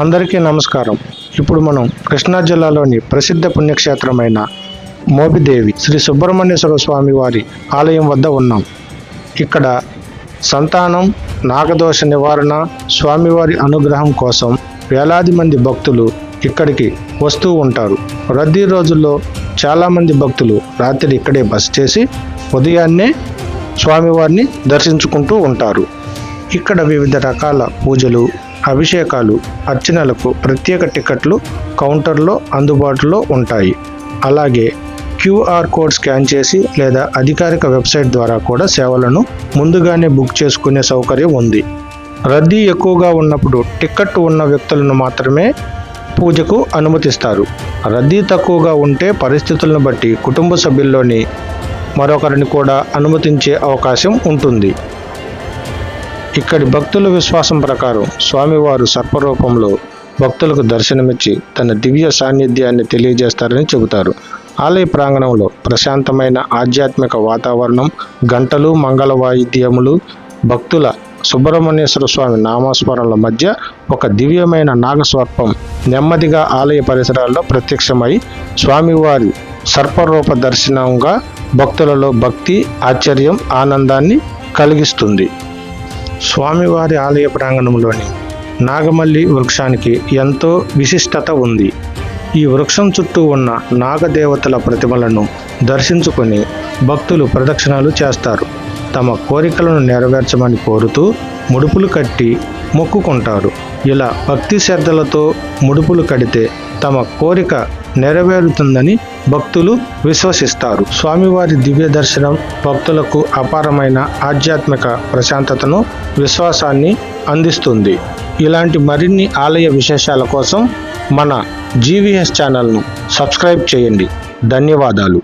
అందరికీ నమస్కారం. ఇప్పుడు మనం కృష్ణా జిల్లాలోని ప్రసిద్ధ పుణ్యక్షేత్రమైన మోపిదేవి శ్రీ సుబ్రహ్మణ్యేశ్వర స్వామి వారి ఆలయం వద్ద ఉన్నాం. ఇక్కడ సంతానం, నాగదోష నివారణ, స్వామివారి అనుగ్రహం కోసం వేలాది మంది భక్తులు ఇక్కడికి వస్తూ ఉంటారు. రద్దీ రోజుల్లో చాలామంది భక్తులు రాత్రి ఇక్కడే బస చేసి ఉదయాన్నే స్వామివారిని దర్శించుకుంటూ ఉంటారు. ఇక్కడ వివిధ రకాల పూజలు, అభిషేకాలు, అర్చనలకు ప్రత్యేక టికెట్లు కౌంటర్లో అందుబాటులో ఉంటాయి. అలాగే క్యూఆర్ కోడ్ స్కాన్ చేసి లేదా అధికారిక వెబ్సైట్ ద్వారా కూడా సేవలను ముందుగానే బుక్ చేసుకునే సౌకర్యం ఉంది. రద్దీ ఎక్కువగా ఉన్నప్పుడు టికెట్ ఉన్న వ్యక్తులను మాత్రమే పూజకు అనుమతిస్తారు. రద్దీ తక్కువగా ఉంటే పరిస్థితులను బట్టి కుటుంబ సభ్యుల్లోని మరొకరిని కూడా అనుమతించే అవకాశం ఉంటుంది. ఇక్కడి భక్తుల విశ్వాసం ప్రకారం స్వామివారు సర్పరూపంలో భక్తులకు దర్శనమిచ్చి తన దివ్య సాన్నిధ్యాన్ని తెలియజేస్తారని చెబుతారు. ఆలయ ప్రాంగణంలో ప్రశాంతమైన ఆధ్యాత్మిక వాతావరణం, గంటలు, మంగళ వాయిద్యములు, భక్తుల సుబ్రహ్మణ్యేశ్వర స్వామి నామస్మరణల మధ్య ఒక దివ్యమైన నాగస్వర్పం నెమ్మదిగా ఆలయ పరిసరాల్లో ప్రత్యక్షమై స్వామివారి సర్పరూప దర్శనంగా భక్తులలో భక్తి, ఆశ్చర్యం, ఆనందాన్ని కలిగిస్తుంది. స్వామివారి ఆలయ ప్రాంగణంలోని నాగమల్లి వృక్షానికి ఎంతో విశిష్టత ఉంది. ఈ వృక్షం చుట్టూ ఉన్న నాగదేవతల ప్రతిమలను దర్శించుకొని భక్తులు ప్రదక్షిణాలు చేస్తారు. తమ కోరికలను నెరవేర్చమని కోరుతూ ముడుపులు కట్టి మొక్కుకుంటారు. ఇలా భక్తి శ్రద్ధలతో ముడుపులు కడితే తమ కోరిక నెరవేరుతుందని భక్తులు విశ్వసిస్తారు. స్వామివారి దివ్య దర్శనం భక్తులకు అపారమైన ఆధ్యాత్మిక ప్రశాంతతను, విశ్వాసాన్ని అందిస్తుంది. ఇలాంటి మరిన్ని ఆలయ విశేషాల కోసం మన జీవీఎస్ ఛానల్ను సబ్స్క్రైబ్ చేయండి. ధన్యవాదాలు.